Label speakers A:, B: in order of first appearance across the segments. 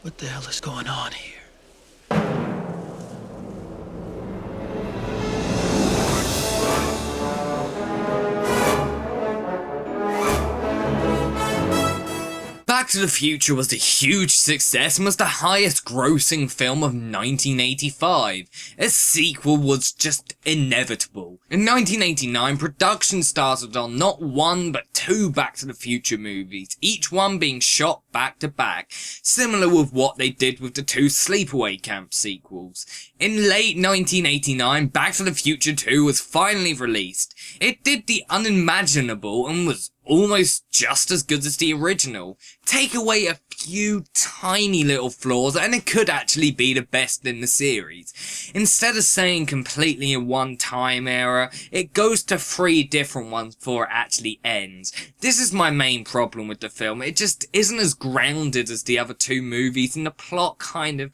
A: What the hell is going on here?
B: Back to the Future was a huge success and was the highest grossing film of 1985. A sequel was just inevitable. In 1989, production started on not one but two Back to the Future movies, each one being shot back to back, similar with what they did with the two Sleepaway Camp sequels. In late 1989, Back to the Future 2 was finally released. It did the unimaginable and was almost just as good as the original. Take away a few tiny little flaws and it could actually be the best in the series. Instead of saying completely in one time era, it goes to 3 different ones before it actually ends. This is my main problem with the film. It just isn't as grounded as the other 2 movies and the plot kind of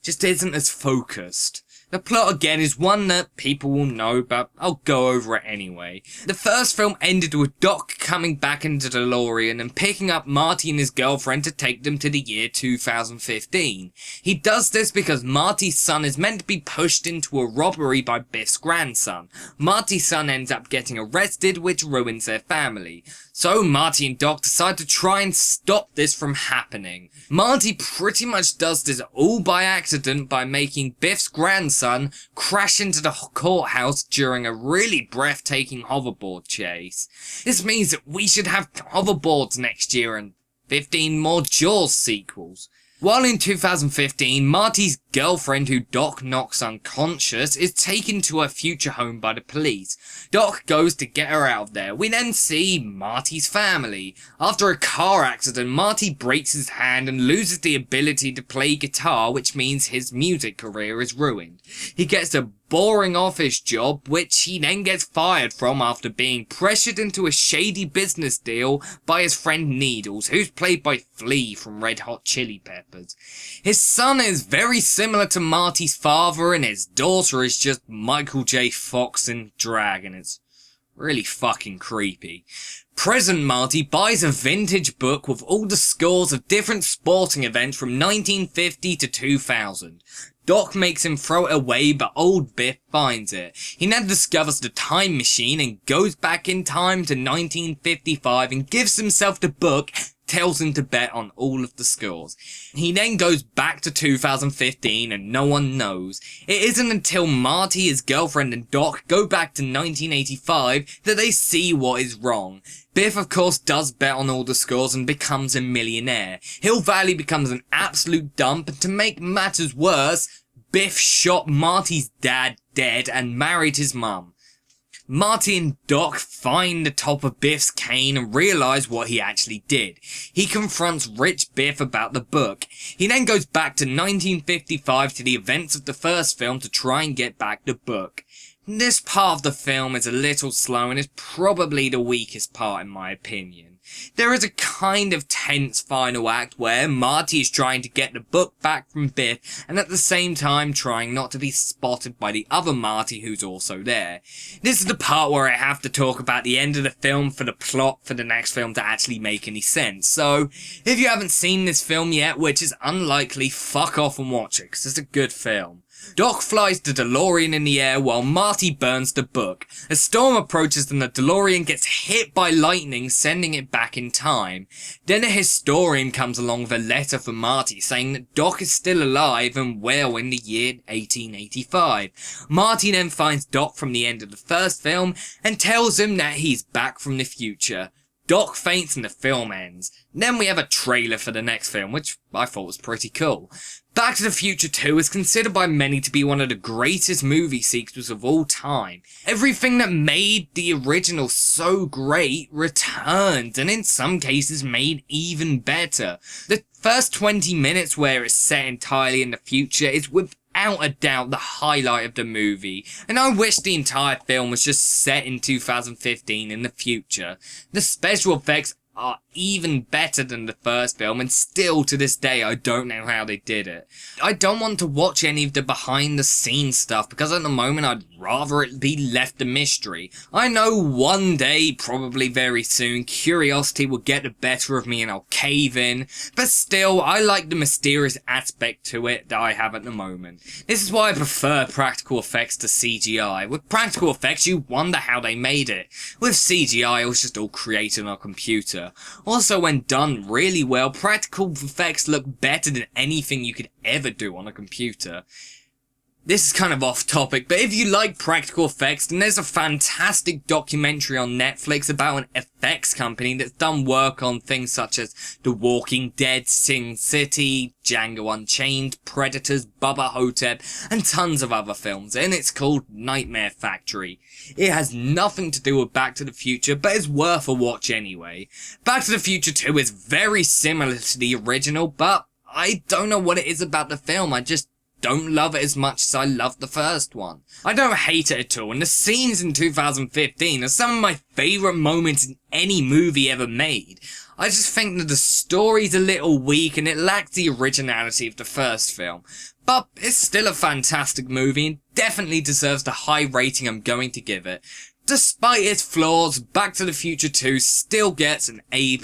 B: just isn't as focused. The plot again is one that people will know, but I'll go over it anyway. The first film ended with Doc coming back into the DeLorean and picking up Marty and his girlfriend to take them to the year 2015. He does this because Marty's son is meant to be pushed into a robbery by Biff's grandson. Marty's son ends up getting arrested, which ruins their family. So Marty and Doc decide to try and stop this from happening. Marty pretty much does this all by accident by making Biff's grandson crash into the courthouse during a really breathtaking hoverboard chase. This means that we should have hoverboards next year and 15 more Jaws sequels. While in 2015, Marty's girlfriend, who Doc knocks unconscious, is taken to her future home by the police. Doc goes to get her out of there. We then see Marty's family. After a car accident, Marty breaks his hand and loses the ability to play guitar, which means his music career is ruined. He gets a boring office job, which he then gets fired from after being pressured into a shady business deal by his friend Needles, who's played by Flea from Red Hot Chili Peppers. His son is very similar to Marty's father, and his daughter is just Michael J. Fox in drag, and it's really fucking creepy. Present Marty buys a vintage book with all the scores of different sporting events from 1950 to 2000. Doc makes him throw it away, but old Biff finds it. He then discovers the time machine and goes back in time to 1955 and gives himself the book, tells him to bet on all of the scores. He then goes back to 2015 and no one knows. It isn't until Marty, his girlfriend and Doc go back to 1985 that they see what is wrong. Biff of course does bet on all the scores and becomes a millionaire. Hill Valley becomes an absolute dump, and to make matters worse, Biff shot Marty's dad dead and married his mum. Marty and Doc find the top of Biff's cane and realise what he actually did. He confronts rich Biff about the book. He then goes back to 1955 to the events of the first film to try and get back the book. This part of the film is a little slow and is probably the weakest part in my opinion. There is a kind of tense final act where Marty is trying to get the book back from Biff and at the same time trying not to be spotted by the other Marty who's also there. This is the part where I have to talk about the end of the film for the plot for the next film to actually make any sense. So, if you haven't seen this film yet, which is unlikely, fuck off and watch it, because it's a good film. Doc flies the DeLorean in the air while Marty burns the book. A storm approaches and the DeLorean gets hit by lightning, sending it back in time. Then a historian comes along with a letter for Marty saying that Doc is still alive and well in the year 1885. Marty then finds Doc from the end of the first film and tells him that he's back from the future. Doc faints and the film ends. Then we have a trailer for the next film, which I thought was pretty cool. Back to the Future 2 is considered by many to be one of the greatest movie sequels of all time. Everything that made the original so great returned, and in some cases made even better. The first 20 minutes where it's set entirely in the future is without a doubt the highlight of the movie, and I wish the entire film was just set in 2015 in the future. The special effects are even better than the first film, and still to this day I don't know how they did it. I don't want to watch any of the behind the scenes stuff because at the moment I'd rather it be left a mystery. I know one day, probably very soon, curiosity will get the better of me and I'll cave in, but still I like the mysterious aspect to it that I have at the moment. This is why I prefer practical effects to CGI. With practical effects you wonder how they made it. With CGI it was just all created on a computer. Also, when done really well, practical effects look better than anything you could ever do on a computer. This is kind of off topic, but if you like practical effects, then there's a fantastic documentary on Netflix about an effects company that's done work on things such as The Walking Dead, Sin City, Django Unchained, Predators, Bubba Hotep, and tons of other films, and it's called Nightmare Factory. It has nothing to do with Back to the Future, but it's worth a watch anyway. Back to the Future 2 is very similar to the original, but I don't know what it is about the film, I just don't love it as much as I loved the first one. I don't hate it at all, and the scenes in 2015 are some of my favourite moments in any movie ever made. I just think that the story's a little weak and it lacks the originality of the first film. But it's still a fantastic movie and definitely deserves the high rating I'm going to give it. Despite its flaws, Back to the Future 2 still gets an A+.